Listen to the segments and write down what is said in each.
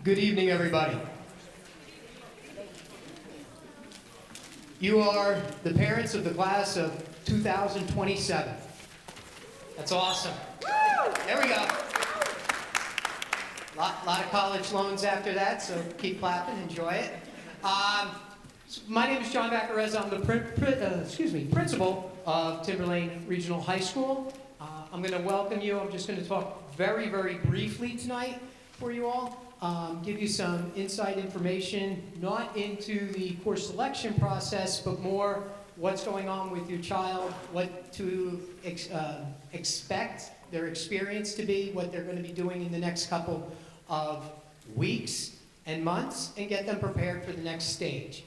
Good evening, everybody. You are the parents of the class of 2027. That's awesome. There we go. Lot of college loans after that, so keep clapping, enjoy it. My name is John Vaccarezza. I'm the principal of Timberlane Regional High School. I'm going to welcome you. I'm just going to talk very, very briefly tonight for you all. Give you some inside information, not into the course selection process, but more what's going on with your child, what to expect their experience to be, what they're going to be doing in the next couple of weeks and months, and get them prepared for the next stage.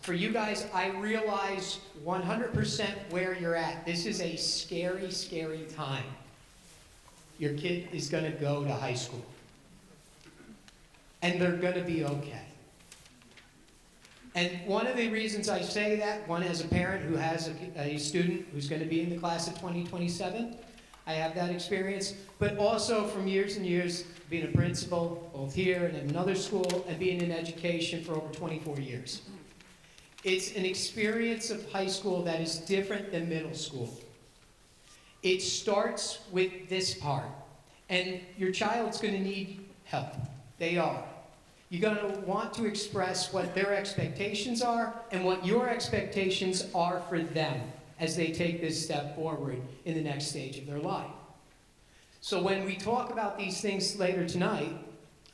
For you guys, I realize 100% where you're at. This is a scary, scary time. Your kid is going to go to high school. And they're going to be okay. And one of the reasons I say that, one as a parent who has a student who's going to be in the class of 2027, I have that experience, but also from years and years being a principal, both here and at another school, and being in education for over 24 years. It's an experience of high school that is different than middle school. It starts with this part, and your child's going to need help. They are. You're going to want to express what their expectations are and what your expectations are for them as they take this step forward in the next stage of their life. So when we talk about these things later tonight,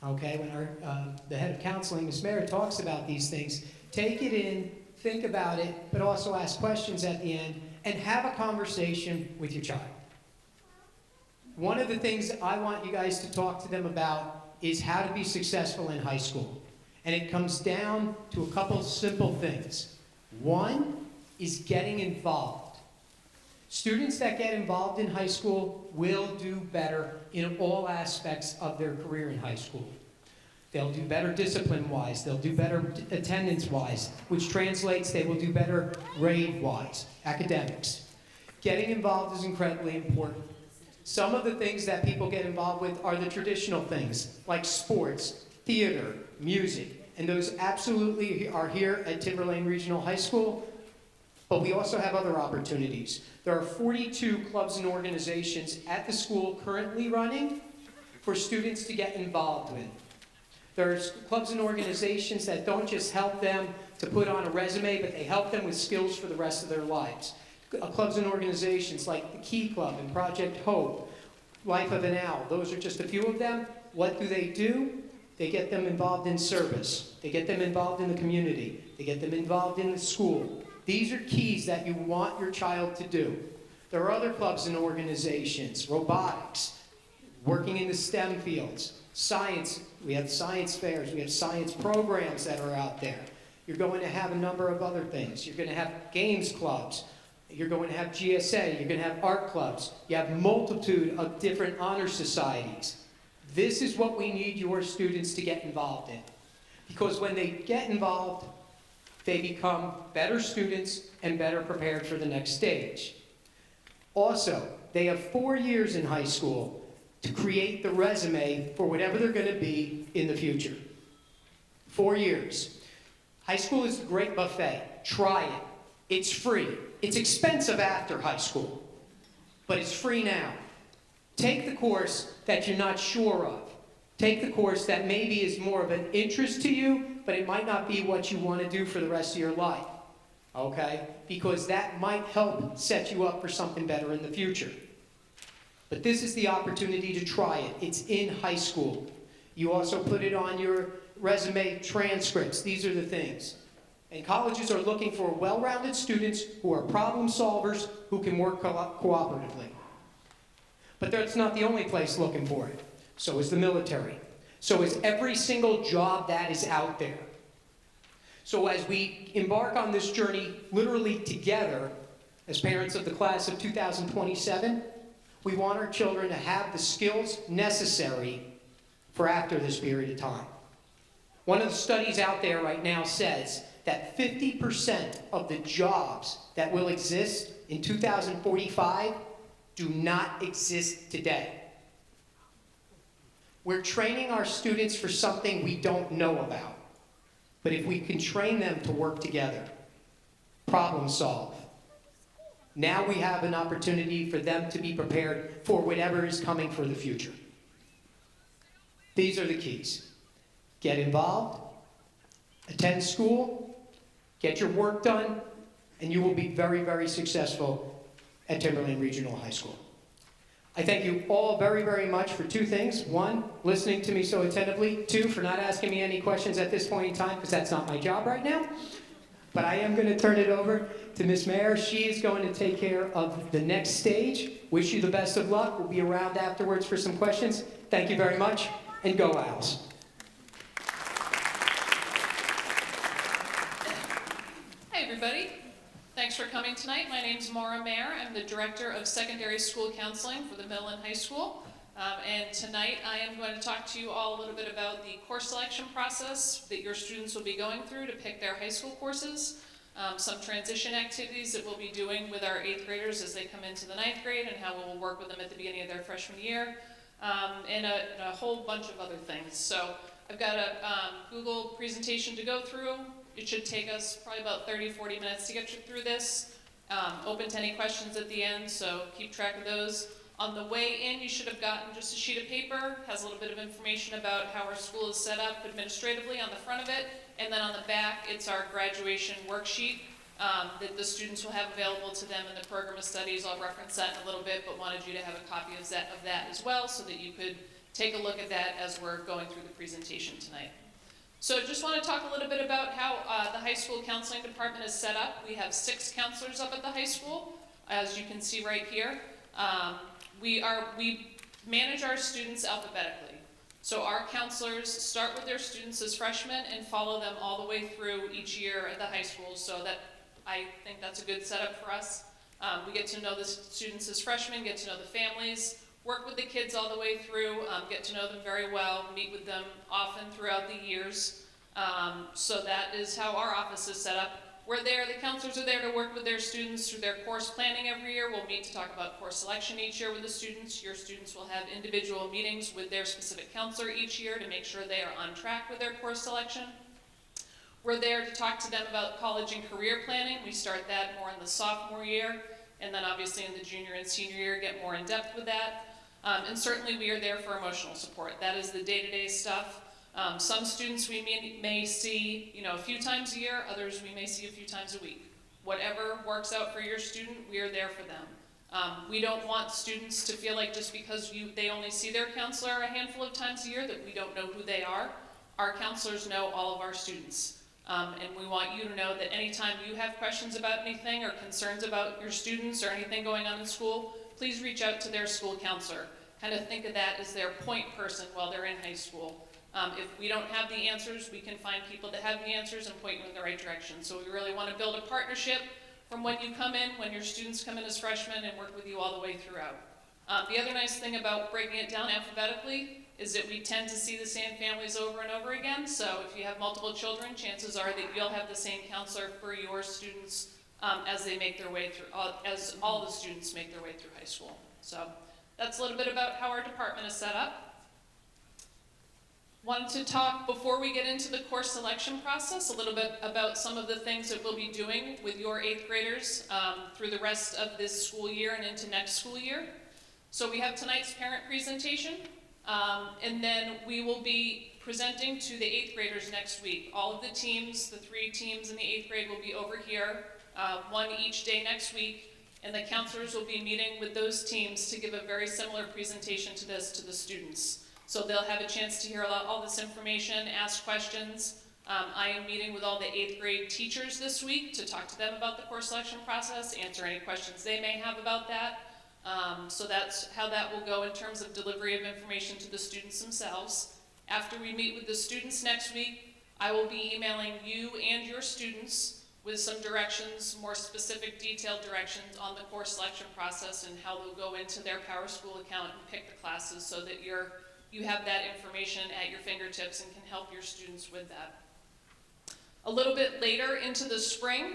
okay, when the head of counseling, Ms. Mayer, talks about these things, take it in, think about it, but also ask questions at the end and have a conversation with your child. One of the things I want you guys to talk to them about is how to be successful in high school. And it comes down to a couple simple things. One is getting involved. Students that get involved in high school will do better in all aspects of their career in high school. They'll do better discipline-wise, they'll do better attendance-wise, which translates they will do better grade-wise, academics. Getting involved is incredibly important. Some of the things that people get involved with are the traditional things, like sports, theater, music, and those absolutely are here at Timberlane Regional High School, but we also have other opportunities. There are 42 clubs and organizations at the school currently running for students to get involved with. There's clubs and organizations that don't just help them to put on a resume, but they help them with skills for the rest of their lives. Clubs and organizations like the Key Club and Project Hope, Life of an Owl, those are just a few of them. What do? They get them involved in service. They get them involved in the community. They get them involved in the school. These are keys that you want your child to do. There are other clubs and organizations, robotics, working in the STEM fields, science, we have science fairs, we have science programs that are out there. You're going to have a number of other things. You're going to have games clubs. You're going to have GSA, you're going to have art clubs. You have a multitude of different honor societies. This is what we need your students to get involved in. Because when they get involved, they become better students and better prepared for the next stage. Also, they have 4 years in high school to create the resume for whatever they're going to be in the future. 4 years. High school is a great buffet. Try it. It's free. It's expensive after high school, but it's free now. Take the course that you're not sure of. Take the course that maybe is more of an interest to you, but it might not be what you want to do for the rest of your life, okay? Because that might help set you up for something better in the future. But this is the opportunity to try it. It's in high school. You also put it on your resume transcripts. These are the things. And colleges are looking for well-rounded students who are problem solvers who can work cooperatively. But that's not the only place looking for it. So is the military. So is every single job that is out there. So as we embark on this journey literally together, as parents of the class of 2027, we want our children to have the skills necessary for after this period of time. One of the studies out there right now says that 50% of the jobs that will exist in 2045 do not exist today. We're training our students for something we don't know about. But if we can train them to work together, problem solve, now we have an opportunity for them to be prepared for whatever is coming for the future. These are the keys. Get involved, attend school, get your work done, and you will be very, very successful at Timberland Regional High School. I thank you all very, very much for two things. One, listening to me so attentively. Two, for not asking me any questions at this point in time, because that's not my job right now. But I am going to turn it over to Ms. Mayer. She is going to take care of the next stage. Wish you the best of luck. We'll be around afterwards for some questions. Thank you very much, and go Owls. Hi, everybody. Thanks for coming tonight. My name's Maura Mayer. I'm the Director of Secondary School Counseling for the middle and high school. And tonight I am going to talk to you all a little bit about the course selection process that your students will be going through to pick their high school courses, some transition activities that we'll be doing with our 8th graders as they come into the 9th grade, and how we'll work with them at the beginning of their freshman year, and a whole bunch of other things. So I've got a Google presentation to go through. It should take us probably about 30-40 minutes to get through this. Open to any questions at the end, so keep track of those. On the way in, you should have gotten just a sheet of paper. Has a little bit of information about how our school is set up administratively on the front of it. And then on the back, it's our graduation worksheet that the students will have available to them in the program of studies. I'll reference that in a little bit, but wanted you to have a copy of that as well, so that you could take a look at that as we're going through the presentation tonight. So just want to talk a little bit about how the high school counseling department is set up. We have 6 counselors up at the high school, as you can see right here. We manage our students alphabetically. So our counselors start with their students as freshmen and follow them all the way through each year at the high school, so that I think that's a good setup for us. We get to know the students as freshmen, get to know the families, work with the kids all the way through, get to know them very well, meet with them often throughout the years. So that is how our office is set up. We're there, the counselors are there to work with their students through their course planning every year. We'll meet to talk about course selection each year with the students. Your students will have individual meetings with their specific counselor each year to make sure they are on track with their course selection. We're there to talk to them about college and career planning. We start that more in the sophomore year, and then obviously in the junior and senior year get more in depth with that. And certainly we are there for emotional support. That is the day-to-day stuff. Some students we may see, a few times a year, others we may see a few times a week. Whatever works out for your student, we are there for them. We don't want students to feel like just because they only see their counselor a handful of times a year that we don't know who they are. Our counselors know all of our students. And we want you to know that anytime you have questions about anything or concerns about your students or anything going on in school, please reach out to their school counselor. Kind of think of that as their point person while they're in high school. If we don't have the answers, we can find people that have the answers and point you in the right direction. So we really want to build a partnership from when you come in, when your students come in as freshmen, and work with you all the way throughout. The other nice thing about breaking it down alphabetically is that we tend to see the same families over and over again. So if you have multiple children, chances are that you'll have the same counselor for your students as they make their way through, as all the students make their way through high school. So that's a little bit about how our department is set up. Wanted to talk, before we get into the course selection process, a little bit about some of the things that we'll be doing with your 8th graders through the rest of this school year and into next school year. So we have tonight's parent presentation, and then we will be presenting to the 8th graders next week. All of the teams, the 3 teams in the 8th grade will be over here, one each day next week, and the counselors will be meeting with those teams to give a very similar presentation to this to the students. So they'll have a chance to hear all this information, ask questions. I am meeting with all the 8th grade teachers this week to talk to them about the course selection process, answer any questions they may have about that. So that's how that will go in terms of delivery of information to the students themselves. After we meet with the students next week, I will be emailing you and your students with some directions, more specific detailed directions on the course selection process and how they'll go into their PowerSchool account and pick the classes so that you have that information at your fingertips and can help your students with that. A little bit later into the spring,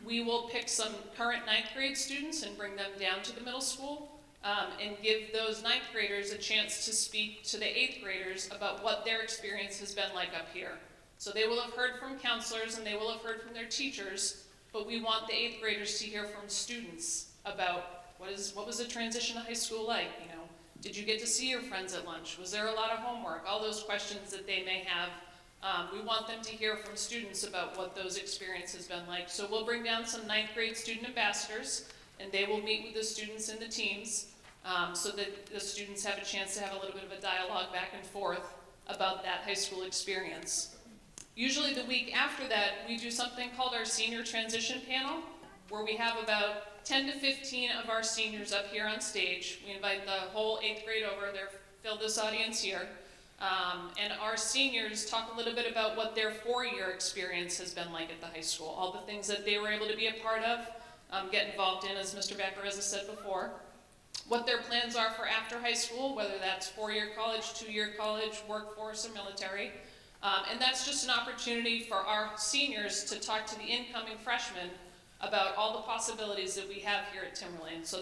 we will pick some current 9th grade students and bring them down to the middle school. and give those ninth graders a chance to speak to the eighth graders about what their experience has been like up here. So they will have heard from counselors and they will have heard from their teachers, but we want the eighth graders to hear from students about what was the transition to high school like, you know? Did you get to see your friends at lunch? Was there a lot of homework? All those questions that they may have. We want them to hear from students about what those experiences have been like. So we'll bring down some ninth grade student ambassadors, and they will meet with the students and the teams so that the students have a chance to have a little bit of a dialogue back and forth about that high school experience. Usually the week after that, we do something called our senior transition panel, where we have about 10 to 15 of our seniors up here on stage. We invite the whole eighth grade over, they've filled this audience here. And our seniors talk a little bit about what their four-year experience has been like at the high school, all the things that they were able to be a part of, get involved in, as Mr. Becker has said before, what their plans are for after high school, whether that's four-year college, two-year college, workforce, or military. And that's just an opportunity for our seniors to talk to the incoming freshmen about all the possibilities that we have here at Timberland. So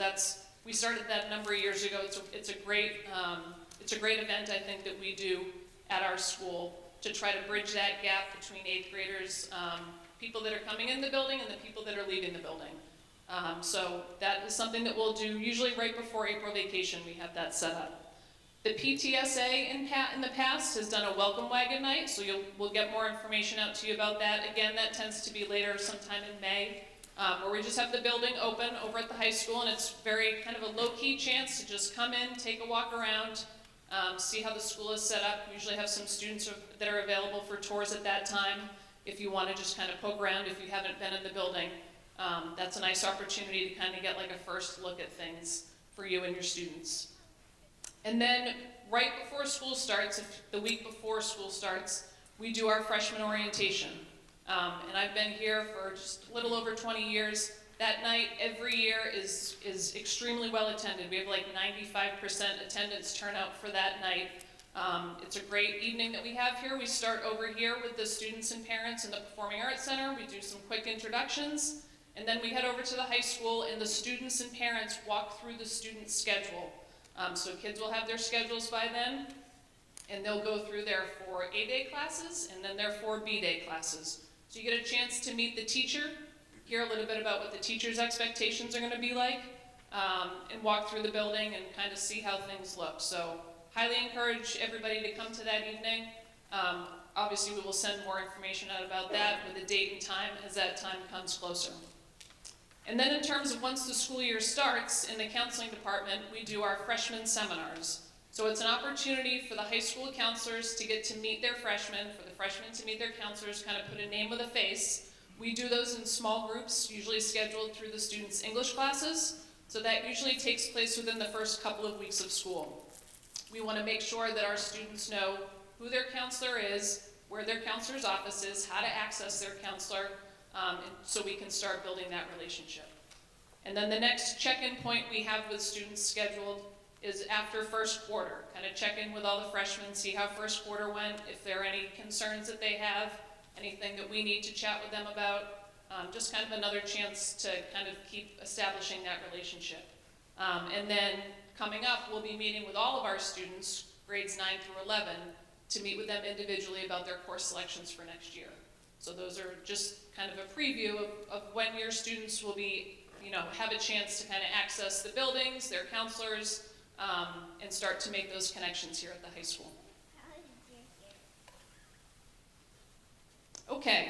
we started that a number of years ago. It's a great event, I think, that we do at our school to try to bridge that gap between eighth graders, people that are coming in the building and the people that are leaving the building. So that is something that we'll do usually right before April vacation. We have that set up. The PTSA in the past has done a welcome wagon night, so we'll get more information out to you about that. Again, that tends to be later sometime in May, where we just have the building open over at the high school, and it's very kind of a low-key chance to just come in, take a walk around, see how the school is set up. We usually have some students that are available for tours at that time. If you want to just kind of poke around if you haven't been in the building, that's a nice opportunity to kind of get like a first look at things for you and your students. And then right before school starts, the week before school starts, we do our freshman orientation. And I've been here for just a little over 20 years. That night, every year, is extremely well attended. We have like 95% attendance turnout for that night. It's a great evening that we have here. We start over here with the students and parents in the Performing Arts Center. We do some quick introductions. And then we head over to the high school, and the students and parents walk through the student schedule. So kids will have their schedules by then, and they'll go through their 4 A-day classes and then their 4 B-day classes. So you get a chance to meet the teacher, hear a little bit about what the teacher's expectations are going to be like, and walk through the building and kind of see how things look. So highly encourage everybody to come to that evening. Obviously we will send more information out about that with a date and time as that time comes closer. And then in terms of once the school year starts, in the counseling department, we do our freshman seminars. So it's an opportunity for the high school counselors to get to meet their freshmen, for the freshmen to meet their counselors, kind of put a name with a face. We do those in small groups, usually scheduled through the students' English classes. So that usually takes place within the first couple of weeks of school. We want to make sure that our students know who their counselor is, where their counselor's office is, how to access their counselor, and so we can start building that relationship. And then the next check-in point we have with students scheduled is after first quarter. Kind of check in with all the freshmen, see how first quarter went, if there are any concerns that they have, anything that we need to chat with them about. Just kind of another chance to kind of keep establishing that relationship. And then coming up, we'll be meeting with all of our students, grades 9 through 11, to meet with them individually about their course selections for next year. So those are just kind of a preview of when your students will be, have a chance to kind of access the buildings, their counselors, and start to make those connections here at the high school. Okay,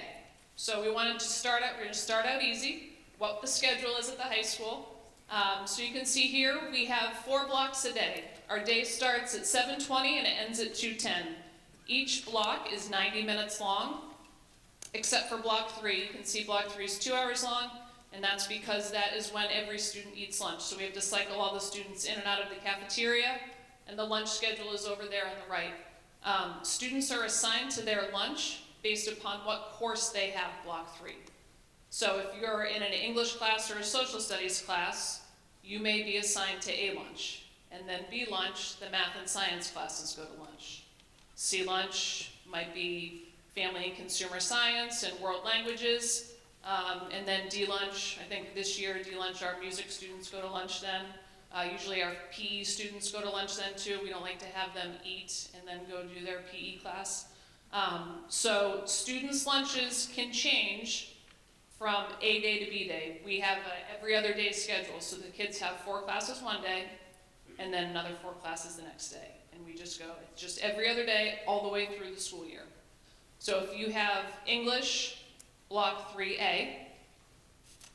so we're going to start out easy, what the schedule is at the high school. So you can see here, we have 4 blocks a day. Our day starts at 7:20 and it ends at 2:10. Each block is 90 minutes long, except for block 3. You can see block 3 is 2 hours long, and that's because that is when every student eats lunch. So we have to cycle all the students in and out of the cafeteria, and the lunch schedule is over there on the right. Students are assigned to their lunch based upon what course they have block 3. So if you're in an English class or a social studies class, you may be assigned to A lunch. And then B lunch, the math and science classes go to lunch. C lunch might be family and consumer science and world languages. And then D lunch, I think this year D lunch, our music students go to lunch then. Usually our PE students go to lunch then too. We don't like to have them eat and then go do their PE class. So students' lunches can change from A day to B day. We have a every other day schedule, so the kids have 4 classes one day, and then another 4 classes the next day. And we just go, it's just every other day, all the way through the school year. So if you have English, block 3A,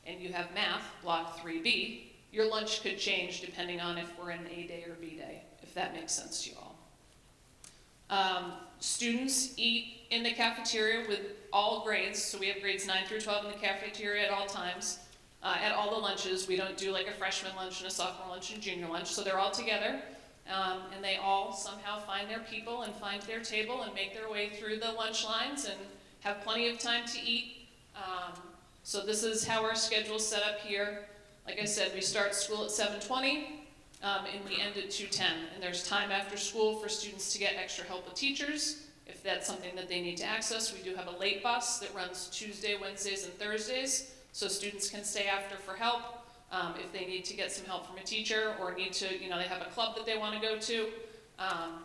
and you have math, block 3B, your lunch could change depending on if we're in A day or B day, if that makes sense to you all. Students eat in the cafeteria with all grades, so we have grades 9 through 12 in the cafeteria at all times. At all the lunches, we don't do like a freshman lunch and a sophomore lunch and junior lunch, so they're all together. And they all somehow find their people and find their table and make their way through the lunch lines and have plenty of time to eat. So this is how our schedule's set up here. Like I said, we start school at 7:20 and we end at 2:10. And there's time after school for students to get extra help with teachers. If that's something that they need to access, we do have a late bus that runs Tuesday, Wednesdays, and Thursdays, so students can stay after for help. If they need to get some help from a teacher or need to, they have a club that they want to go to,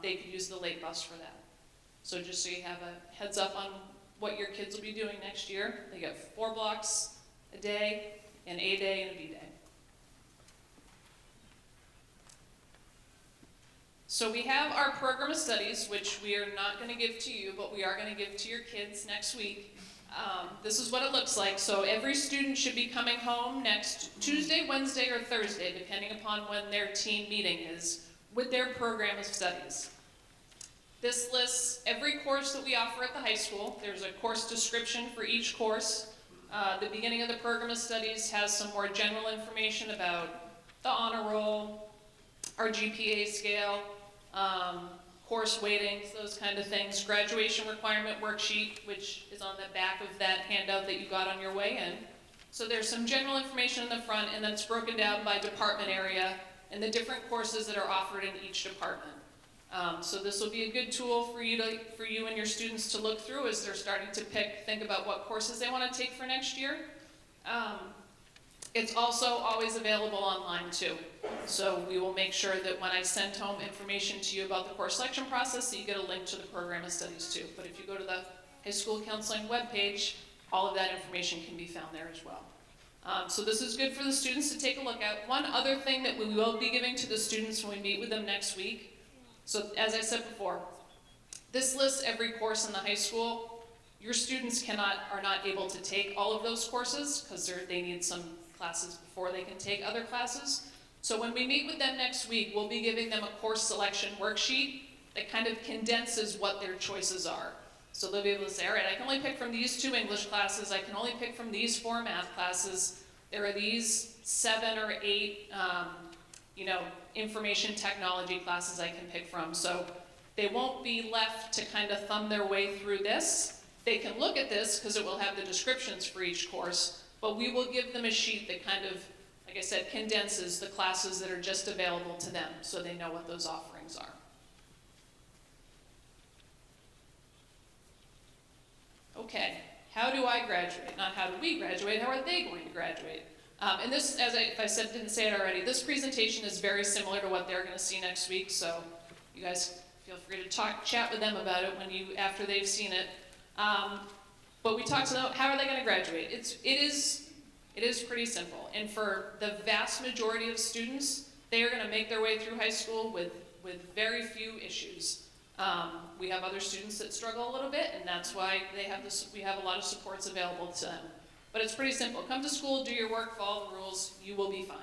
they could use the late bus for that. So just so you have a heads up on what your kids will be doing next year, they get 4 blocks a day, an A day, and a B day. So we have our program of studies, which we are not going to give to you, but we are going to give to your kids next week. This is what it looks like. So every student should be coming home next Tuesday, Wednesday, or Thursday, depending upon when their team meeting is, with their program of studies. This lists every course that we offer at the high school. There's a course description for each course. The beginning of the program of studies has some more general information about the honor roll, our GPA scale, course weightings, those kind of things. Graduation requirement worksheet, which is on the back of that handout that you got on your way in. So there's some general information in the front, and then it's broken down by department area and the different courses that are offered in each department. So this will be a good tool for you and your students to look through as they're starting to think about what courses they want to take for next year. It's also always available online too. So we will make sure that when I send home information to you about the course selection process, that you get a link to the program of studies too. But if you go to the high school counseling webpage, all of that information can be found there as well. So this is good for the students to take a look at. One other thing that we will be giving to the students when we meet with them next week. So as I said before, this lists every course in the high school. Your students are not able to take all of those courses because they need some classes before they can take other classes. So when we meet with them next week, we'll be giving them a course selection worksheet that kind of condenses what their choices are. So they'll be able to say, all right, I can only pick from these 2 English classes, I can only pick from these 4 math classes, there are these 7 or 8, information technology classes I can pick from. So they won't be left to kind of thumb their way through this. They can look at this because it will have the descriptions for each course, but we will give them a sheet that kind of, like I said, condenses the classes that are just available to them so they know what those offerings are. Okay, how do I graduate? Not how do we graduate, how are they going to graduate? And this, if I didn't say it already, this presentation is very similar to what they're going to see next week, so you guys feel free to chat with them about it after they've seen it. But we talked about how are they going to graduate. It is pretty simple, and for the vast majority of students, they are going to make their way through high school with very few issues. We have other students that struggle a little bit, and that's why we have a lot of supports available to them. But it's pretty simple. Come to school, do your work, follow the rules, you will be fine.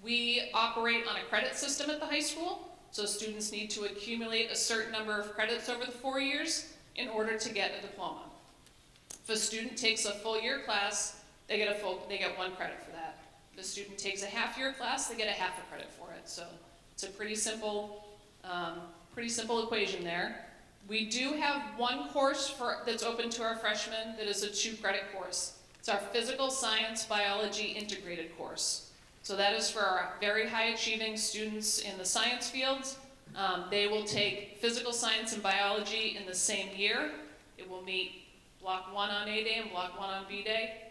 We operate on a credit system at the high school, so students need to accumulate a certain number of credits over the 4 years in order to get a diploma. If a student takes a full year class, they get 1 credit for that. If a student takes a half year class, they get a half a credit for it. So it's a pretty simple equation there. We do have 1 course that's open to our freshmen that is a 2 credit course. It's our physical science biology integrated course. So that is for our very high achieving students in the science fields. They will take physical science and biology in the same year. It will meet block 1 on A day and block 1 on B day.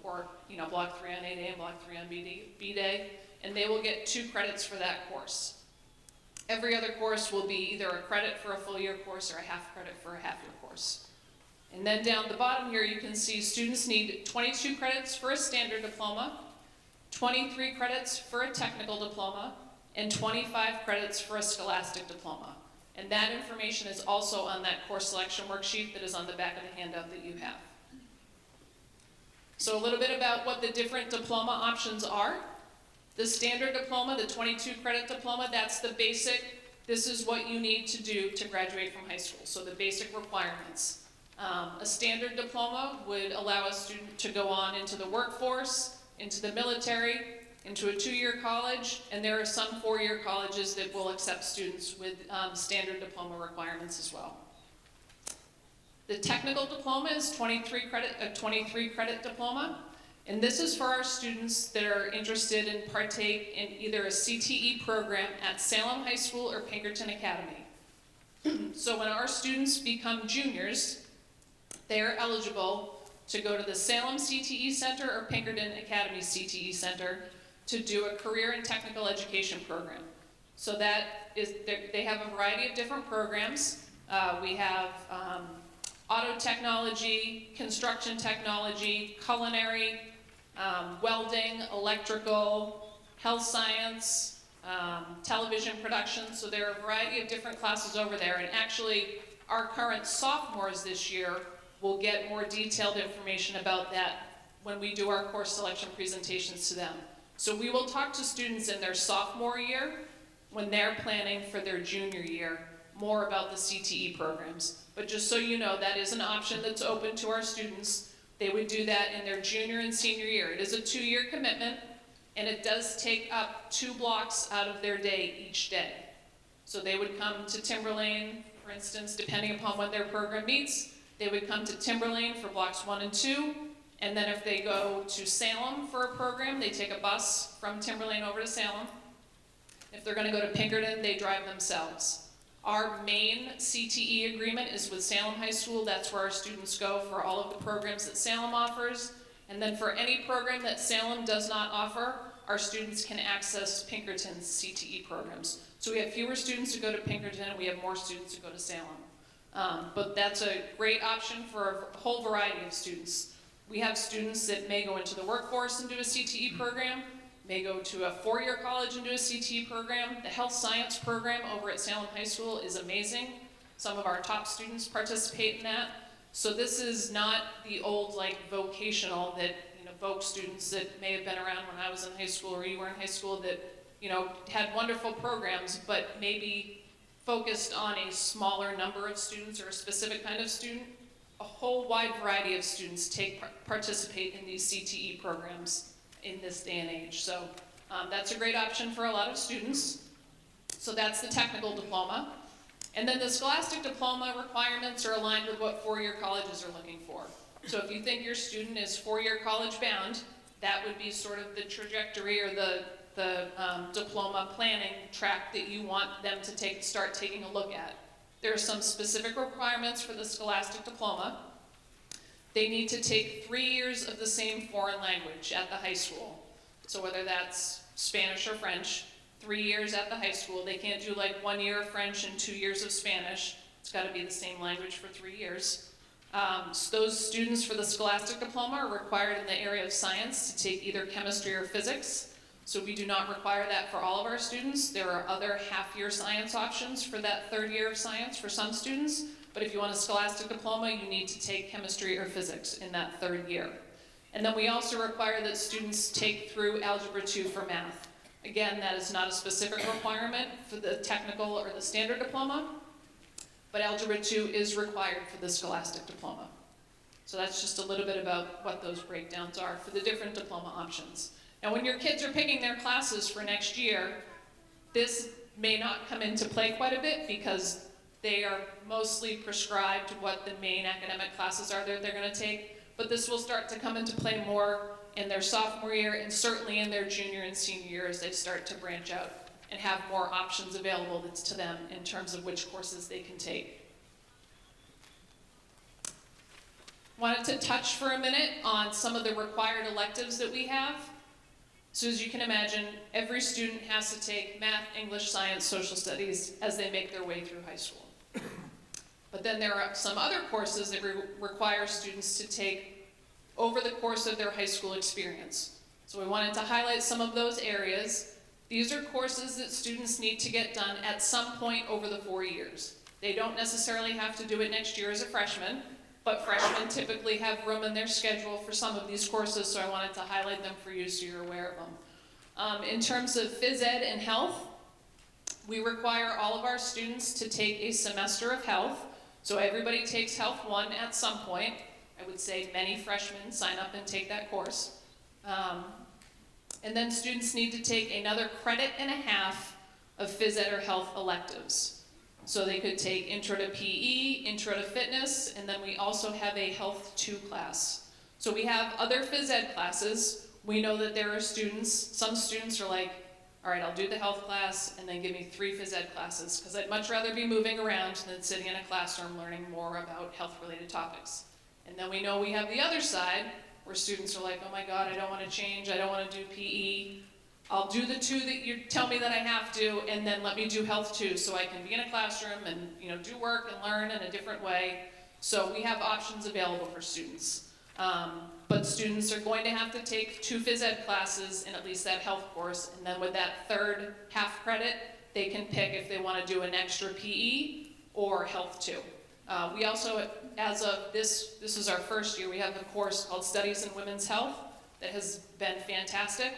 or block 3 on A Day and block 3 on B Day, and they will get 2 credits for that course. Every other course will be either a credit for a full year course or a half credit for a half year course. And then down the bottom here, you can see students need 22 credits for a standard diploma, 23 credits for a technical diploma, and 25 credits for a scholastic diploma. And that information is also on that course selection worksheet that is on the back of the handout that you have. So a little bit about what the different diploma options are. The standard diploma, the 22 credit diploma, that's the basic, this is what you need to do to graduate from high school, so the basic requirements. A standard diploma would allow a student to go on into the workforce, into the military, into a 2-year college, and there are some 4-year colleges that will accept students with standard diploma requirements as well. The technical diploma is a 23 credit diploma, and this is for our students that are interested in partake in either a CTE program at Salem High School or Pinkerton Academy. So when our students become juniors, they are eligible to go to the Salem CTE Center or Pinkerton Academy CTE Center to do a career and technical education program. So that is, they have a variety of different programs. We have auto technology, construction technology, culinary, welding, electrical, health science, television production. So there are a variety of different classes over there. And actually, our current sophomores this year will get more detailed information about that when we do our course selection presentations to them. So we will talk to students in their sophomore year when they're planning for their junior year more about the CTE programs. But just so you know, that is an option that's open to our students. They would do that in their junior and senior year. It is a 2-year commitment, and it does take up 2 blocks out of their day each day. So they would come to Timberlane, for instance, depending upon when their program meets, they would come to Timberlane for blocks 1 and 2, and then if they go to Salem for a program, they take a bus from Timberlane over to Salem. If they're going to go to Pinkerton, they drive themselves. Our main CTE agreement is with Salem High School. That's where our students go for all of the programs that Salem offers. And then for any program that Salem does not offer, our students can access Pinkerton's CTE programs. So we have fewer students who go to Pinkerton, and we have more students who go to Salem. But that's a great option for a whole variety of students. We have students that may go into the workforce and do a CTE program, may go to a 4-year college and do a CTE program. The health science program over at Salem High School is amazing. Some of our top students participate in that. So this is not the old vocational that Voc students that may have been around when I was in high school or you were in high school that had wonderful programs but maybe focused on a smaller number of students or a specific kind of student. A whole wide variety of students participate in these CTE programs in this day and age. So that's a great option for a lot of students. So that's the technical diploma. And then the scholastic diploma requirements are aligned with what 4-year colleges are looking for. So if you think your student is 4-year college bound, that would be sort of the trajectory or the diploma planning track that you want them to start taking a look at. There are some specific requirements for the scholastic diploma. They need to take 3 years of the same foreign language at the high school. So whether that's Spanish or French, 3 years at the high school. They can't do 1 year of French and 2 years of Spanish. It's got to be the same language for 3 years. So those students for the scholastic diploma are required in the area of science to take either chemistry or physics. So we do not require that for all of our students. There are other half-year science options for that 3rd year of science for some students. But if you want a scholastic diploma, you need to take chemistry or physics in that 3rd year. And then we also require that students take through Algebra 2 for math. Again, that is not a specific requirement for the technical or the standard diploma, but Algebra 2 is required for the scholastic diploma. So that's just a little bit about what those breakdowns are for the different diploma options. Now when your kids are picking their classes for next year, this may not come into play quite a bit because they are mostly prescribed what the main academic classes are that they're going to take, but this will start to come into play more in their sophomore year and certainly in their junior and senior year as they start to branch out and have more options available to them in terms of which courses they can take. Wanted to touch for a minute on some of the required electives that we have. So as you can imagine, every student has to take math, English, science, social studies as they make their way through high school. But then there are some other courses that require students to take over the course of their high school experience. So we wanted to highlight some of those areas. These are courses that students need to get done at some point over the 4 years. They don't necessarily have to do it next year as a freshman, but freshmen typically have room in their schedule for some of these courses, so I wanted to highlight them for you so you're aware of them. In terms of phys ed and health, we require all of our students to take a semester of health. So everybody takes Health 1 at some point. I would say many freshmen sign up and take that course. And then students need to take another credit and a half of phys ed or health electives. So they could take Intro to PE, Intro to Fitness, and then we also have a Health 2 class. So we have other phys ed classes. We know that there are students, some students are like, all right, I'll do the health class and then give me 3 phys ed classes, because I'd much rather be moving around than sitting in a classroom learning more about health-related topics. And then we know we have the other side, where students are like, oh my God, I don't want to change, I don't want to do PE. I'll do the 2 that you tell me that I have to, and then let me do Health 2 so I can be in a classroom and do work and learn in a different way. So we have options available for students. But students are going to have to take 2 phys ed classes in at least that health course, and then with that third half credit, they can pick if they want to do an extra PE or Health 2. We also, as of this is our first year, we have a course called Studies in Women's Health that has been fantastic.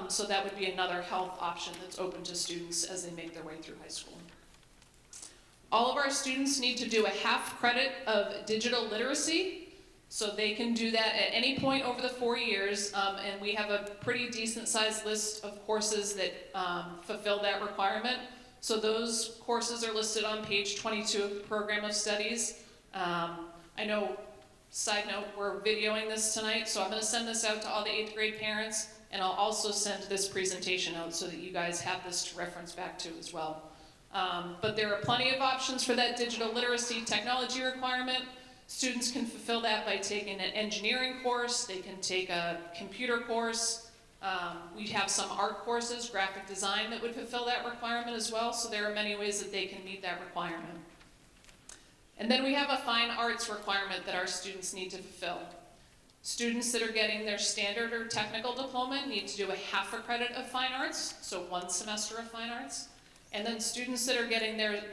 So that would be another health option that's open to students as they make their way through high school. All of our students need to do a half credit of digital literacy. So they can do that at any point over the 4 years, and we have a pretty decent sized list of courses that fulfill that requirement. So those courses are listed on page 22 of the program of studies. I know, side note, we're videoing this tonight, so I'm going to send this out to all the 8th grade parents, and I'll also send this presentation out so that you guys have this to reference back to as well. But there are plenty of options for that digital literacy technology requirement. Students can fulfill that by taking an engineering course, they can take a computer course. We have some art courses, graphic design, that would fulfill that requirement as well, so there are many ways that they can meet that requirement. And then we have a fine arts requirement that our students need to fulfill. Students that are getting their standard or technical diploma need to do a half a credit of fine arts, so 1 semester of fine arts. And then students that are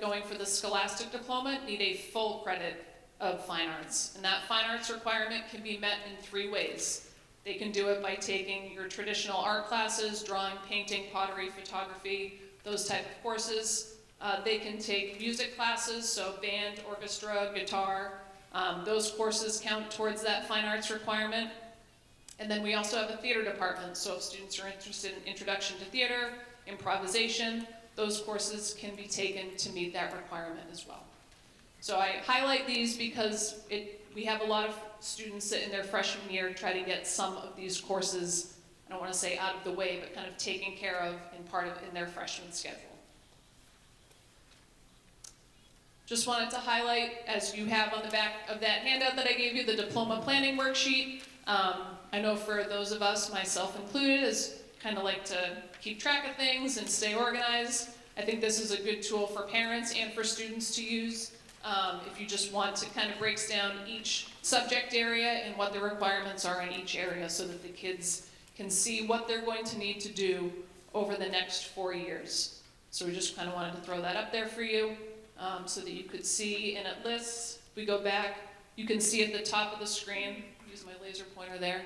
going for the scholastic diploma need a full credit of fine arts. And that fine arts requirement can be met in 3 ways. They can do it by taking your traditional art classes, drawing, painting, pottery, photography, those type of courses. They can take music classes, so band, orchestra, guitar. Those courses count towards that fine arts requirement. And then we also have a theater department, so if students are interested in introduction to theater, improvisation, those courses can be taken to meet that requirement as well. So I highlight these because we have a lot of students that in their freshman year try to get some of these courses, I don't want to say out of the way, but kind of taken care of in their freshman schedule. Just wanted to highlight, as you have on the back of that handout that I gave you, the diploma planning worksheet. I know for those of us, myself included, is kind of like to keep track of things and stay organized. I think this is a good tool for parents and for students to use. If you just want to kind of breaks down each subject area and what the requirements are in each area so that the kids can see what they're going to need to do over the next 4 years. So we just kind of wanted to throw that up there for you so that you could see, and it lists, if we go back, you can see at the top of the screen, use my laser pointer there,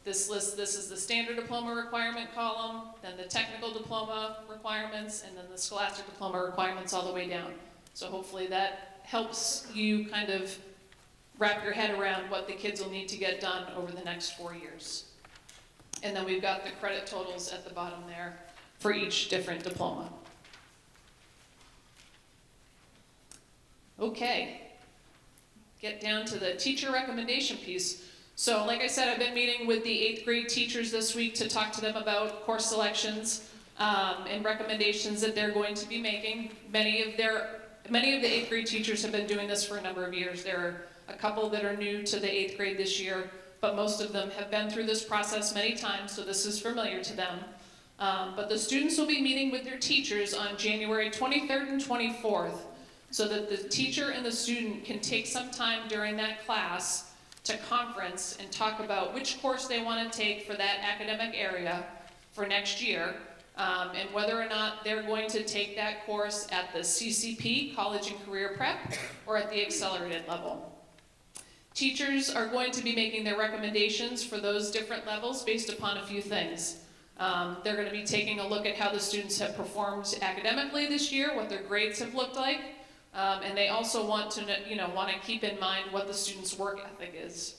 this is the standard diploma requirement column, then the technical diploma requirements, and then the scholastic diploma requirements all the way down. So hopefully that helps you kind of wrap your head around what the kids will need to get done over the next 4 years. And then we've got the credit totals at the bottom there for each different diploma. Okay, get down to the teacher recommendation piece. So like I said, I've been meeting with the 8th grade teachers this week to talk to them about course selections and recommendations that they're going to be making. Many of the 8th grade teachers have been doing this for a number of years. There a couple that are new to the 8th grade this year, but most of them have been through this process many times, so this is familiar to them. But the students will be meeting with their teachers on January 23rd and 24th, so that the teacher and the student can take some time during that class to conference and talk about which course they want to take for that academic area for next year, and whether or not they're going to take that course at the CCP, College and Career Prep, or at the accelerated level. Teachers are going to be making their recommendations for those different levels based upon a few things. They're going to be taking a look at how the students have performed academically this year, what their grades have looked like, and they also want to keep in mind what the students' work ethic is.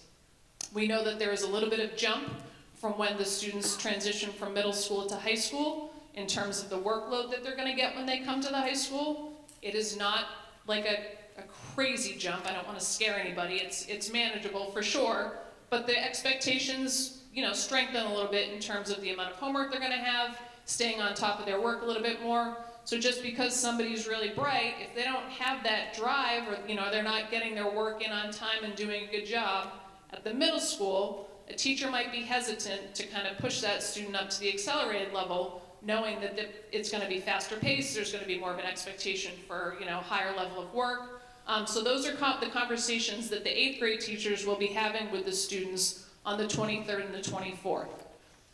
We know that there is a little bit of jump from when the students transition from middle school to high school in terms of the workload that they're going to get when they come to the high school. It is not like a crazy jump. I don't want to scare anybody. It's manageable for sure, but the expectations strengthen a little bit in terms of the amount of homework they're going to have, staying on top of their work a little bit more. So just because somebody's really bright, if they don't have that drive, or they're not getting their work in on time and doing a good job at the middle school, a teacher might be hesitant to kind of push that student up to the accelerated level, knowing that it's going to be faster paced, there's going to be more of an expectation for higher level of work. So those are the conversations that the 8th grade teachers will be having with the students on the 23rd and the 24th.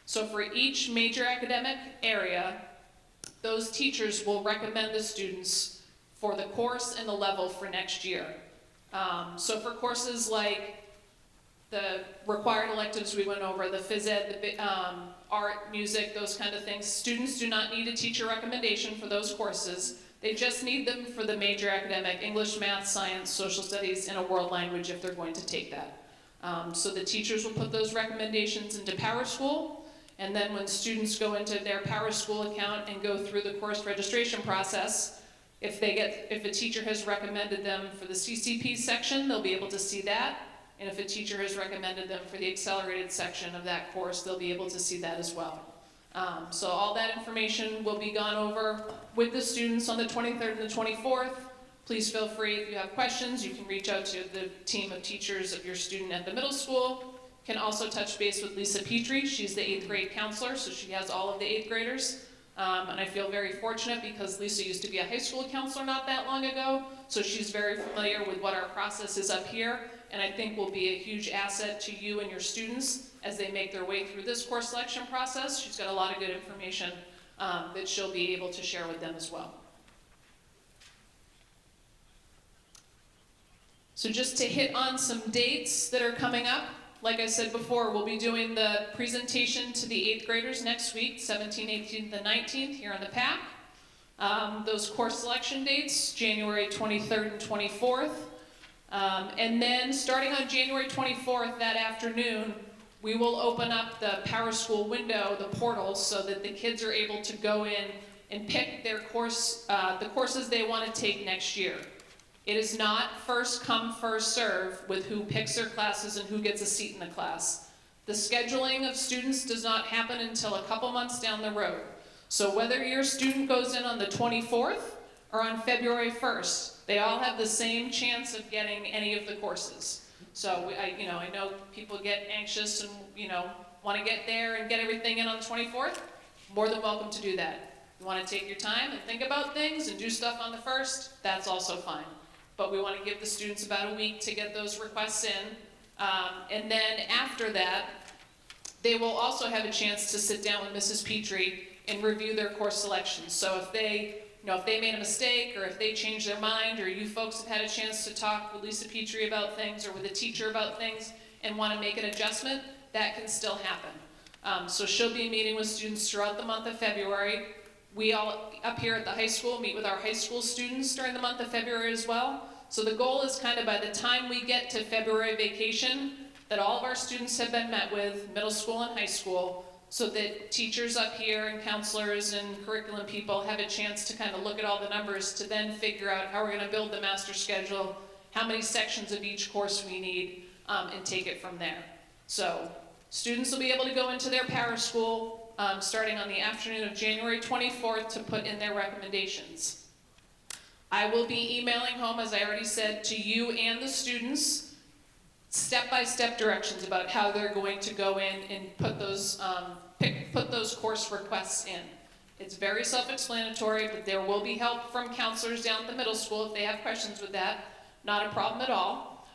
So for each major academic area, those teachers will recommend the students for the course and the level for next year. So for courses like the required electives we went over, the phys ed, the art, music, those kind of things, students do not need a teacher recommendation for those courses. They just need them for the major academic, English, math, science, social studies, and a world language if they're going to take that. So the teachers will put those recommendations into PowerSchool, and then when students go into their PowerSchool account and go through the course registration process, if a teacher has recommended them for the CCP section, they'll be able to see that. And if a teacher has recommended them for the accelerated section of that course, they'll be able to see that as well. So all that information will be gone over with the students on the 23rd and the 24th. Please feel free, if you have questions, you can reach out to the team of teachers of your student at the middle school. You can also touch base with Lisa Petrie. She's the 8th grade counselor, so she has all of the 8th graders. And I feel very fortunate because Lisa used to be a high school counselor not that long ago, so she's very familiar with what our process is up here, and I think will be a huge asset to you and your students as they make their way through this course selection process. She's got a lot of good information that she'll be able to share with them as well. So just to hit on some dates that are coming up, like I said before, we'll be doing the presentation to the 8th graders next week, 17th, 18th, and 19th here on the PAC. Those course selection dates, January 23rd and 24th. And then starting on January 24th that afternoon, we will open up the PowerSchool window, the portal, so that the kids are able to go in and pick their course, the courses they want to take next year. It is not first come, first serve with who picks their classes and who gets a seat in the class. The scheduling of students does not happen until a couple months down the road. So whether your student goes in on the 24th or on February 1st, they all have the same chance of getting any of the courses. So I know people get anxious and want to get there and get everything in on the 24th. More than welcome to do that. You want to take your time and think about things and do stuff on the 1st, that's also fine. But we want to give the students about a week to get those requests in. And then after that, they will also have a chance to sit down with Mrs. Petrie and review their course selections. So if they made a mistake, or if they changed their mind, or you folks have had a chance to talk with Lisa Petrie about things, or with a teacher about things, and want to make an adjustment, that can still happen. So she'll be meeting with students throughout the month of February. We all up here at the high school meet with our high school students during the month of February as well. So the goal is kind of by the time we get to February vacation, that all of our students have been met with, middle school and high school, so that teachers up here and counselors and curriculum people have a chance to kind of look at all the numbers to then figure out how we're going to build the master schedule, how many sections of each course we need, and take it from there. So students will be able to go into their PowerSchool starting on the afternoon of January 24th to put in their recommendations. I will be emailing home, as I already said, to you and the students step-by-step directions about how they're going to go in and put those course requests in. It's very self-explanatory, but there will be help from counselors down at the middle school if they have questions with that. Not a problem at all.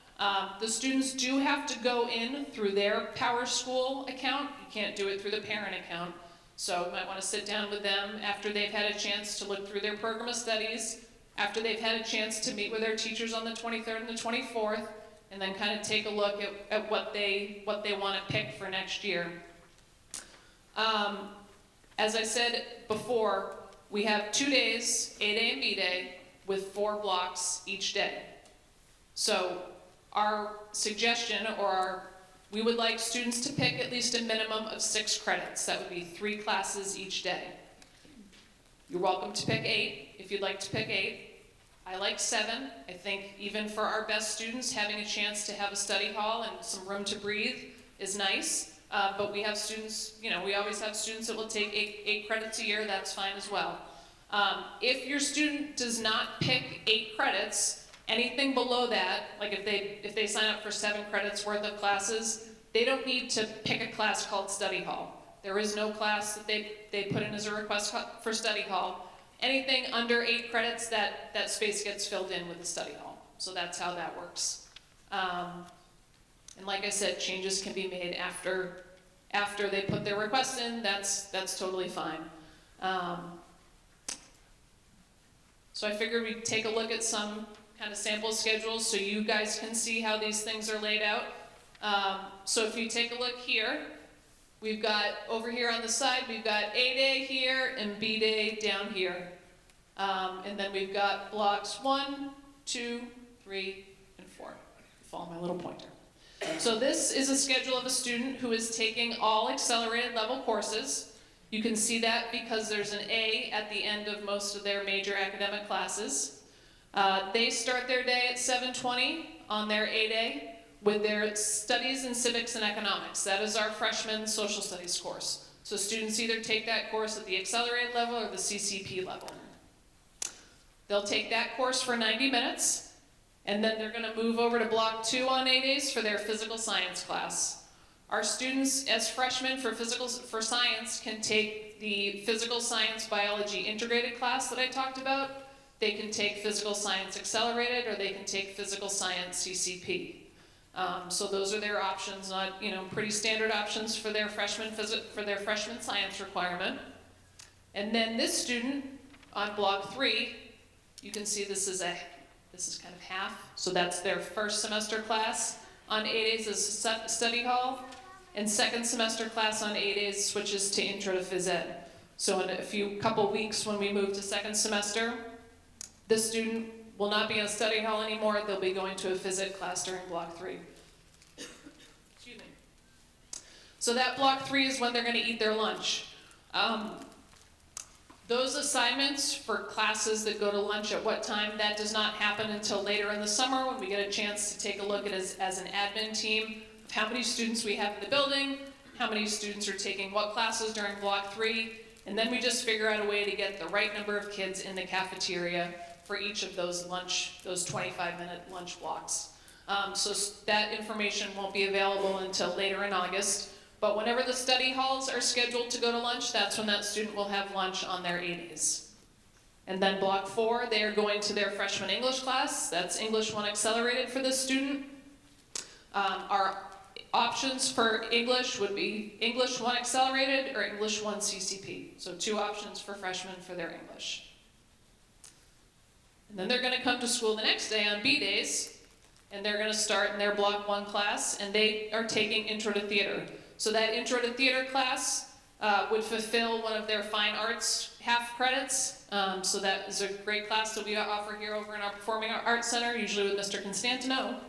The students do have to go in through their PowerSchool account. You can't do it through the parent account. So you might want to sit down with them after they've had a chance to look through their program of studies, after they've had a chance to meet with their teachers on the 23rd and the 24th, and then kind of take a look at what they want to pick for next year. As I said before, we have 2 days, A day and B day, with 4 blocks each day. So our suggestion, we would like students to pick at least a minimum of 6 credits. That would be 3 classes each day. You're welcome to pick 8 if you'd like to pick 8. I like 7. I think even for our best students, having a chance to have a study hall and some room to breathe is nice. But we have students, we always have students that will take 8 credits a year. That's fine as well. If your student does not pick 8 credits, anything below that, like if they sign up for 7 credits worth of classes, they don't need to pick a class called study hall. There is no class that they put in as a request for study hall. Anything under 8 credits, that space gets filled in with the study hall. So that's how that works. And like I said, changes can be made after they put their request in. That's totally fine. So I figured we'd take a look at some kind of sample schedules so you guys can see how these things are laid out. So if you take a look here, we've got over here on the side, we've got A day here and B day down here. And then we've got blocks 1, 2, 3, and 4. Follow my little pointer. So this is a schedule of a student who is taking all accelerated level courses. You can see that because there's an A at the end of most of their major academic classes. They start their day at 7:20 on their A day with their studies in civics and economics. That is our freshman social studies course. So students either take that course at the accelerated level or the CCP level. They'll take that course for 90 minutes, and then they're going to move over to block 2 on A days for their physical science class. Our students as freshmen for science can take the physical science biology integrated class that I talked about. They can take physical science accelerated, or they can take physical science CCP. So those are their options, pretty standard options for their freshman science requirement. And then this student on block 3, you can see this is kind of half. So that's their first semester class on A days is study hall, and second semester class on A days switches to intro to phys ed. So in a couple weeks when we move to second semester, the student will not be in study hall anymore. They'll be going to a phys ed class during block 3. Excuse me. So that block 3 is when they're going to eat their lunch. Those assignments for classes that go to lunch at what time, that does not happen until later in the summer when we get a chance to take a look at as an admin team of how many students we have in the building, how many students are taking what classes during block 3, and then we just figure out a way to get the right number of kids in the cafeteria for each of those 25-minute lunch blocks. So that information won't be available until later in August. But whenever the study halls are scheduled to go to lunch, that's when that student will have lunch on their A days. And then block 4, they are going to their freshman English class. That's English 1 accelerated for this student. Our options for English would be English 1 accelerated or English 1 CCP. So 2 options for freshmen for their English. And then they're going to come to school the next day on B days, and they're going to start in their block 1 class, and they are taking intro to theater. So that intro to theater class would fulfill one of their fine arts half credits. So that is a great class that we offer here over in our Performing Arts Center, usually with Mr. Constantino.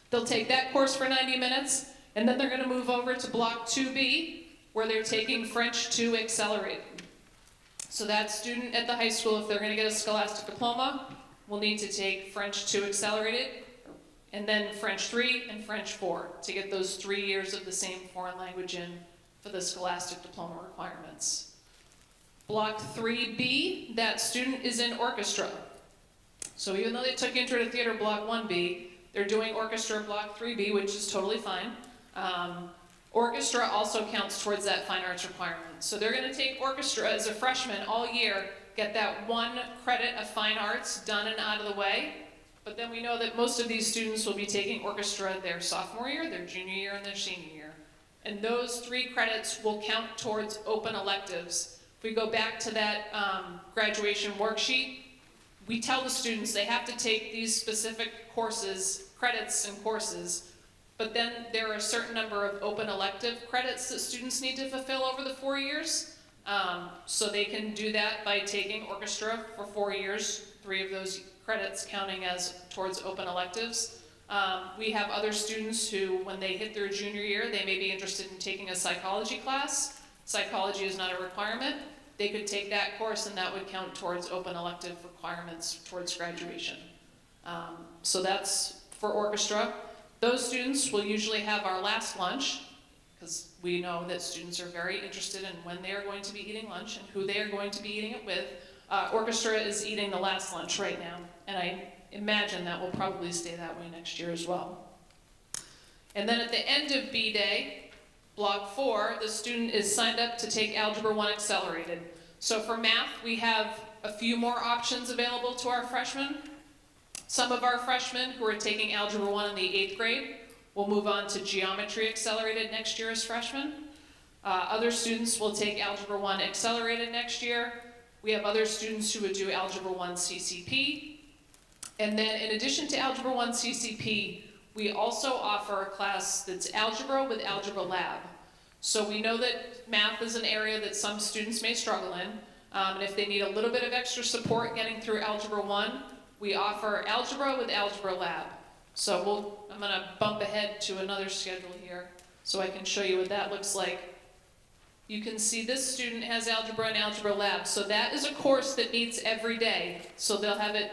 They'll take that course for 90 minutes, and then they're going to move over to block 2B, where they're taking French 2 accelerated. So that student at the high school, if they're going to get a scholastic diploma, will need to take French 2 accelerated, and then French 3 and French 4 to get those 3 years of the same foreign language in for the scholastic diploma requirements. Block 3B, that student is in orchestra. So even though they took intro to theater block 1B, They're doing orchestra block 3B, which is totally fine. Orchestra also counts towards that fine arts requirement. So they're gonna take orchestra as a freshman all year, get that 1 credit of fine arts done and out of the way. But then we know that most of these students will be taking orchestra their sophomore year, their junior year, and their senior year. And those 3 credits will count towards open electives. If we go back to that graduation worksheet, we tell the students they have to take these specific courses, credits and courses, but then there are a certain number of open elective credits that students need to fulfill over the 4 years. So they can do that by taking orchestra for 4 years, 3 of those credits counting as towards open electives. We have other students who, when they hit their junior year, they may be interested in taking a psychology class. Psychology is not a requirement. They could take that course and that would count towards open elective requirements towards graduation. So that's for orchestra. Those students will usually have our last lunch, because we know that students are very interested in when they are going to be eating lunch and who they are going to be eating it with. Orchestra is eating the last lunch right now, and I imagine that will probably stay that way next year as well. And then at the end of B Day, Block 4, the student is signed up to take Algebra 1 Accelerated. So for math, we have a few more options available to our freshmen. Some of our freshmen who are taking Algebra 1 in the 8th grade will move on to Geometry Accelerated next year as freshmen. Other students will take Algebra 1 Accelerated next year. We have other students who would do Algebra 1 CCP. And then in addition to Algebra 1 CCP, we also offer a class that's Algebra with Algebra Lab. So we know that math is an area that some students may struggle in, and if they need a little bit of extra support getting through Algebra 1, we offer Algebra with Algebra Lab. So I'm gonna bump ahead to another schedule here so I can show you what that looks like. You can see this student has Algebra and Algebra Lab. So that is a course that meets every day. So they'll have it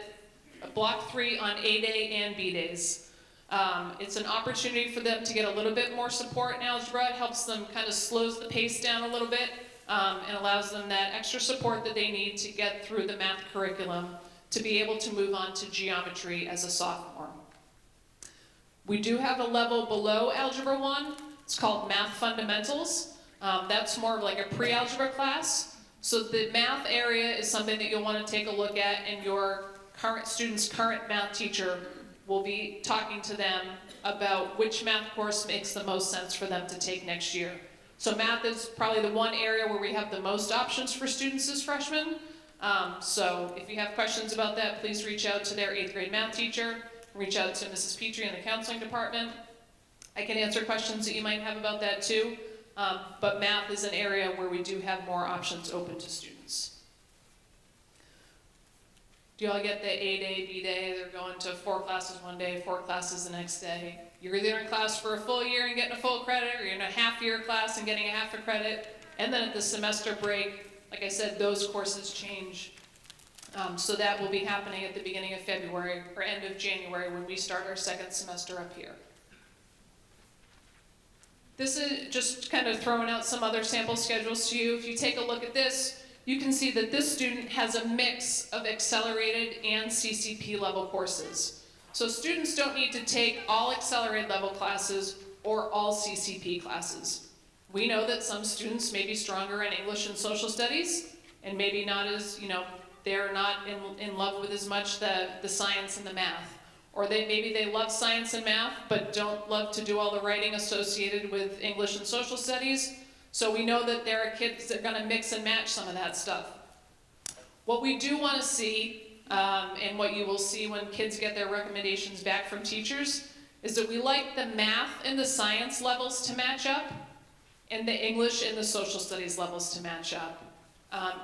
block 3 on A day and B days. It's an opportunity for them to get a little bit more support in algebra. It helps them, kind of slows the pace down a little bit, and allows them that extra support that they need to get through the math curriculum to be able to move on to geometry as a sophomore. We do have a level below Algebra 1. It's called Math Fundamentals. That's more of like a pre-algebra class. So the math area is something that you'll want to take a look at, and your student's current math teacher will be talking to them about which math course makes the most sense for them to take next year. So math is probably the one area where we have the most options for students as freshmen. So if you have questions about that, please reach out to their 8th grade math teacher, reach out to Mrs. Petrie in the counseling department. I can answer questions that you might have about that too, but math is an area where we do have more options open to students. Do y'all get the A day, B day? They're going to 4 classes one day, 4 classes the next day. You're either in class for a full year and getting a full credit, or you're in a half-year class and getting a half a credit. And then at the semester break, like I said, those courses change. So that will be happening at the beginning of February or end of January when we start our 2nd semester up here. This is just kind of throwing out some other sample schedules to you. If you take a look at this, you can see that this student has a mix of accelerated and CCP level courses. So students don't need to take all accelerated level classes or all CCP classes. We know that some students may be stronger in English and social studies, and maybe not as, they're not in love with as much the science and the math. Or maybe they love science and math, but don't love to do all the writing associated with English and social studies. So we know that there are kids that are going to mix and match some of that stuff. What we do want to see, and what you will see when kids get their recommendations back from teachers, is that we like the math and the science levels to match up, and the English and the social studies levels to match up.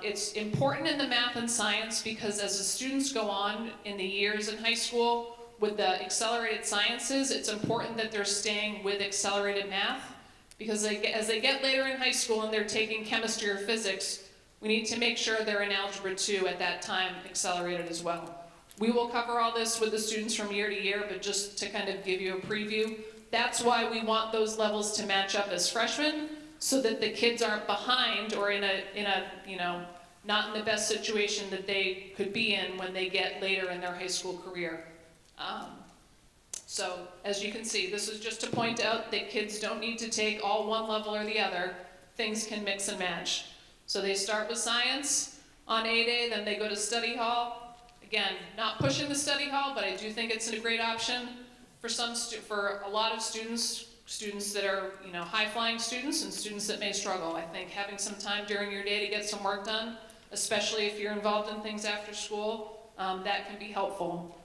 It's important in the math and science because as the students go on in the years in high school with the accelerated sciences, it's important that they're staying with accelerated math. Because as they get later in high school and they're taking chemistry or physics, we need to make sure they're in Algebra 2 at that time, accelerated as well. We will cover all this with the students from year to year, but just to kind of give you a preview, that's why we want those levels to match up as freshmen, so that the kids aren't behind or in a not in the best situation that they could be in when they get later in their high school career. So as you can see, this is just to point out that kids don't need to take all one level or the other. Things can mix and match. So they start with science on A day, then they go to study hall. Again, not pushing the study hall, but I do think it's a great option for for a lot of students that are, high-flying students and students that may struggle. I think having some time during your day to get some work done, especially if you're involved in things after school, that can be helpful.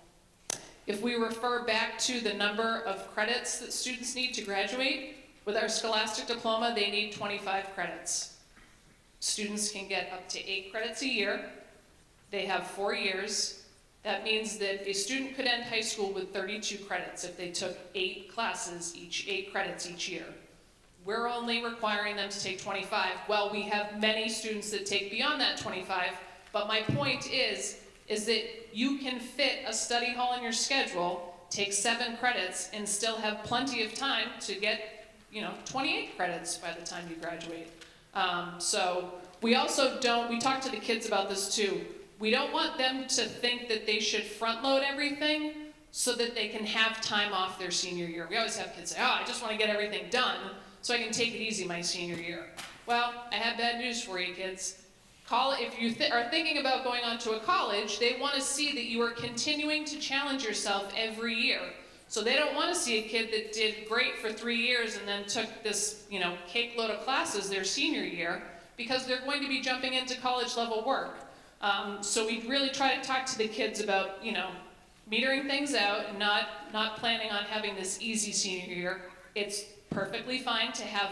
If we refer back to the number of credits that students need to graduate, with our Scholastic Diploma, they need 25 credits. Students can get up to 8 credits a year. They have 4 years. That means that a student could end high school with 32 credits if they took 8 classes each, 8 credits each year. We're only requiring them to take 25. Well, we have many students that take beyond that 25, but my point is that you can fit a study hall in your schedule, take 7 credits, and still have plenty of time to get, 28 credits by the time you graduate. So we also we talk to the kids about this too. We don't want them to think that they should front load everything so that they can have time off their senior year. We always have kids say, I just want to get everything done so I can take it easy my senior year. Well, I have bad news for you kids. If you are thinking about going on to a college, they want to see that you are continuing to challenge yourself every year. So they don't want to see a kid that did great for 3 years and then took this, cake load of classes their senior year, because they're going to be jumping into college level work. So we really try to talk to the kids about, metering things out and not planning on having this easy senior year. It's perfectly fine to have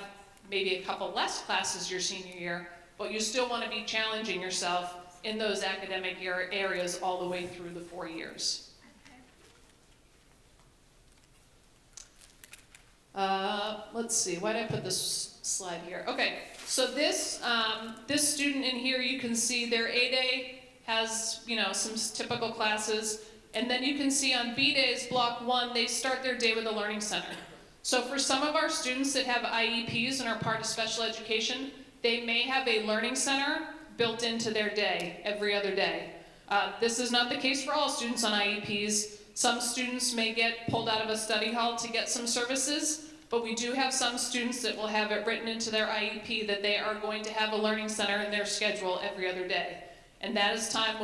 maybe a couple less classes your senior year, but you still want to be challenging yourself in those academic areas all the way through the 4 years. Let's see, why did I put this slide here? Okay, so this student in here, you can see their A day has, some typical classes, and then you can see on B days, block 1, they start their day with a learning center. So for some of our students that have IEPs and are part of special education, they may have a learning center built into their day every other day. This is not the case for all students on IEPs. Some students may get pulled out of a study hall to get some services, but we do have some students that will have it written into their IEP that they are going to have a learning center in their schedule every other day. And that is time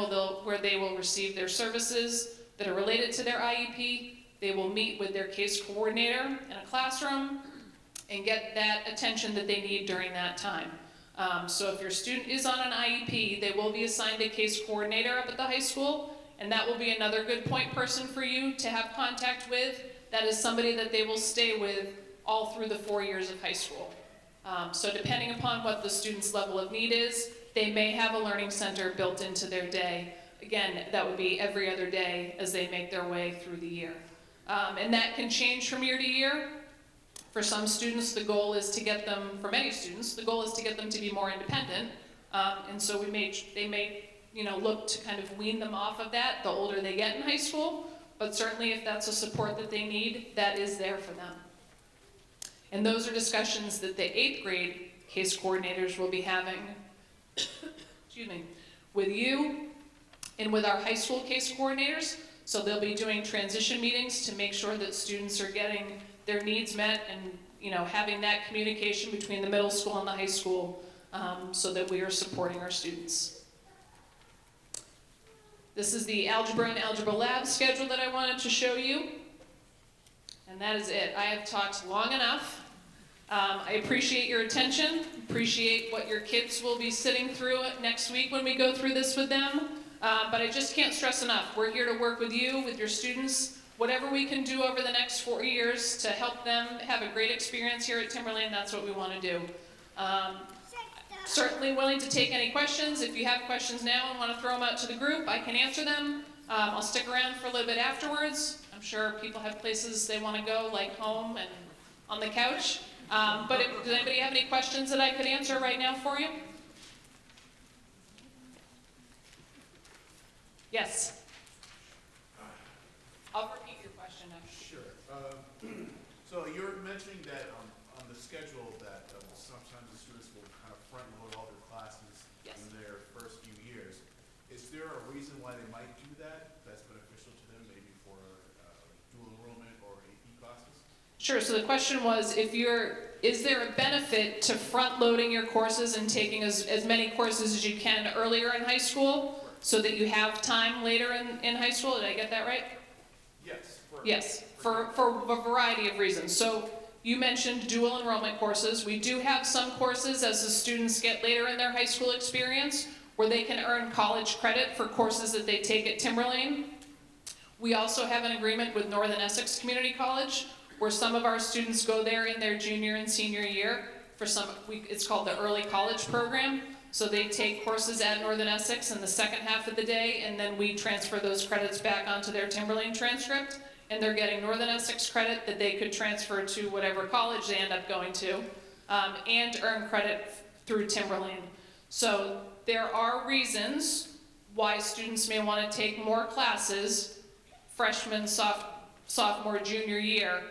where they will receive their services that are related to their IEP. They will meet with their case coordinator in a classroom and get that attention that they need during that time. So if your student is on an IEP, they will be assigned a case coordinator up at the high school, and that will be another good point person for you to have contact with. That is somebody that they will stay with all through the 4 years of high school. So depending upon what the student's level of need is, they may have a learning center built into their day. Again, that would be every other day as they make their way through the year. And that can change from year to year. For some students, the goal is to get them, for many students, the goal is to get them to be more independent. And so they may look to kind of wean them off of that the older they get in high school. But certainly if that's a support that they need, that is there for them. And those are discussions that the 8th grade case coordinators will be having excuse me, with you and with our high school case coordinators. So they'll be doing transition meetings to make sure that students are getting their needs met and having that communication between the middle school and the high school so that we are supporting our students. This is the Algebra and Algebra Lab schedule that I wanted to show you. And that is it. I have talked long enough. I appreciate your attention, appreciate what your kids will be sitting through next week when we go through this with them. But I just can't stress enough. We're here to work with you, with your students, whatever we can do over the next 4 years to help them have a great experience here at Timberlane, that's what we want to do. Certainly willing to take any questions. If you have questions now and want to throw them out to the group, I can answer them. I'll stick around for a little bit afterwards. I'm sure people have places they want to go, like home and on the couch. Does anybody have any questions that I could answer right now for you? Yes. I'll repeat your question now. Sure. So you're mentioning that on the schedule that sometimes the students will kind of front load all their classes Yes. in their first few years. Is there a reason why they might do that that's beneficial to them, maybe for dual enrollment or Sure, so the question was, is there a benefit to front-loading your courses and taking as many courses as you can earlier in high school so that you have time later in high school? Did I get that right? Yes. Yes, for a variety of reasons. So you mentioned dual enrollment courses. We do have some courses as the students get later in their high school experience where they can earn college credit for courses that they take at Timberlane. We also have an agreement with Northern Essex Community College where some of our students go there in their junior and senior year for it's called the early college program. So they take courses at Northern Essex in the second half of the day, and then we transfer those credits back onto their Timberlane transcript, and they're getting Northern Essex credit that they could transfer to whatever college they end up going to, and earn credit through Timberlane. So there are reasons why students may want to take more classes, freshman, sophomore, junior year,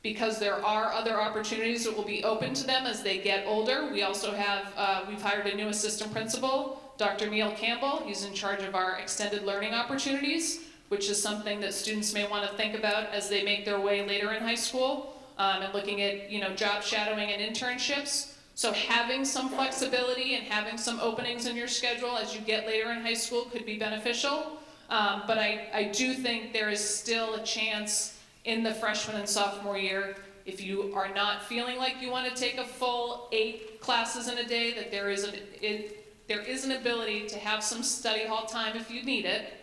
because there are other opportunities that will be open to them as they get older. We also have, we've hired a new assistant principal, Dr. Neil Campbell. He's in charge of our extended learning opportunities, which is something that students may want to think about as they make their way later in high school, and looking at, job shadowing and internships. So having some flexibility and having some openings in your schedule as you get later in high school could be beneficial. But I do think there is still a chance in the freshman and sophomore year, if you are not feeling like you want to take a full 8 classes in a day, that there is an ability to have some study hall time if you need it,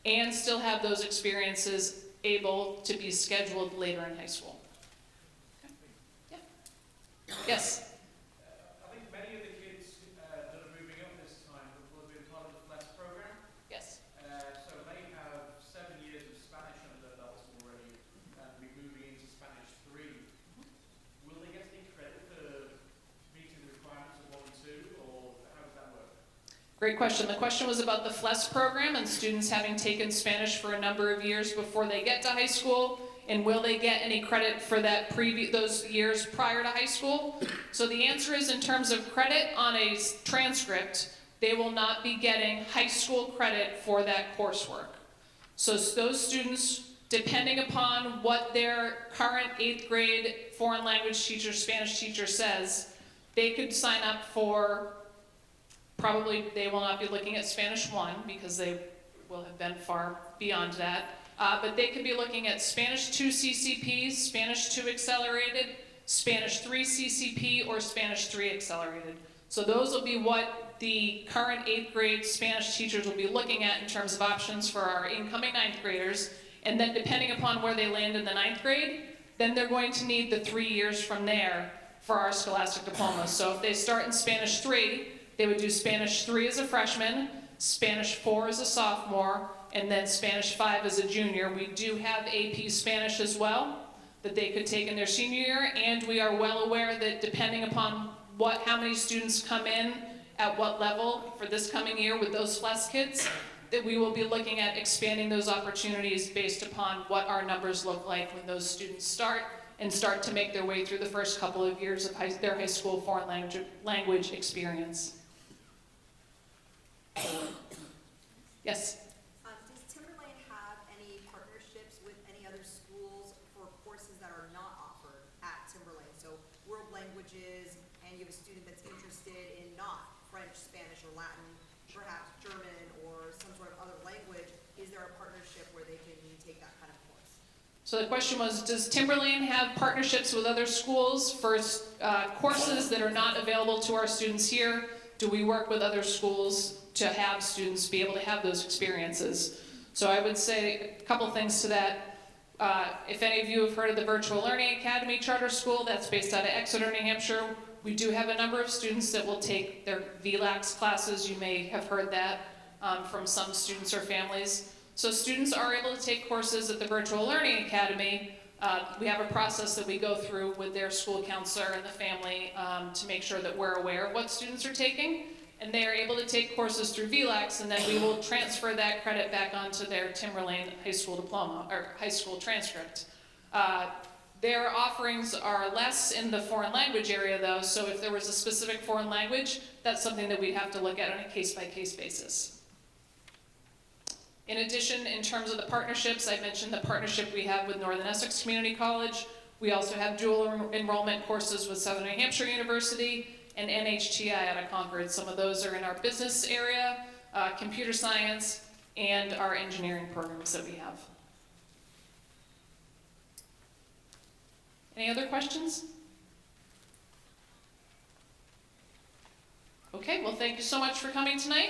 and still have those experiences able to be scheduled later in high school. Okay. Yeah. Yes? I think many of the kids that are moving up this time will have been part of the FLEX program. Yes. So they have 7 years of Spanish under their belts already and be moving into Spanish 3. Will they get any credit for meeting the requirements of 1 and 2, or how does that work? Great question. The question was about the FLES program and students having taken Spanish for a number of years before they get to high school, and will they get any credit for those years prior to high school? So the answer is, in terms of credit on a transcript, they will not be getting high school credit for that coursework. So those students, depending upon what their current 8th grade foreign language teacher, Spanish teacher says, they could sign up for, probably they will not be looking at Spanish 1 because they will have been far beyond that. But they could be looking at Spanish 2 CCP, Spanish 2 Accelerated, Spanish 3 CCP, or Spanish 3 Accelerated. So those will be what the current 8th grade Spanish teachers will be looking at in terms of options for our incoming 9th graders. And then depending upon where they land in the 9th grade, then they're going to need the 3 years from there for our scholastic diploma. So if they start in Spanish 3, they would do Spanish 3 as a freshman, Spanish 4 as a sophomore, and then Spanish 5 as a junior. We do have AP Spanish as well that they could take in their senior year, and we are well aware that depending upon how many students come in at what level for this coming year with those FLES kids, that we will be looking at expanding those opportunities based upon what our numbers look like when those students start to make their way through the first couple of years of their high school foreign language experience. Yes? Does Timberlane have any partnerships with any other schools for courses that are not offered at Timberlane? So world languages, and you have a student that's interested in not French, Spanish, or Latin, perhaps German, or some sort of other language. Is there a partnership where they can take that kind of course? So the question was, does Timberlane have partnerships with other schools for courses that are not available to our students here? Do we work with other schools to have students be able to have those experiences? So I would say a couple things to that. If any of you have heard of the Virtual Learning Academy Charter School, that's based out of Exeter, New Hampshire. We do have a number of students that will take their VLAX classes. You may have heard that from some students or families. So students are able to take courses at the Virtual Learning Academy. We have a process that we go through with their school counselor and the family to make sure that we're aware of what students are taking. And they are able to take courses through VLAX, and then we will transfer that credit back onto their Timberlane high school diploma, or high school transcript. Their offerings are less in the foreign language area though, so if there was a specific foreign language, that's something that we'd have to look at on a case-by-case basis. In addition, in terms of the partnerships, I mentioned the partnership we have with Northern Essex Community College. We also have dual enrollment courses with Southern New Hampshire University and NHTI out of Concord. Some of those are in our business area, computer science, and our engineering programs that we have. Any other questions? Okay, well, thank you so much for coming tonight.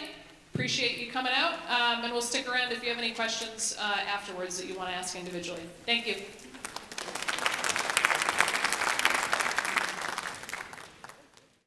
Appreciate you coming out, and we'll stick around if you have any questions afterwards that you want to ask individually. Thank you.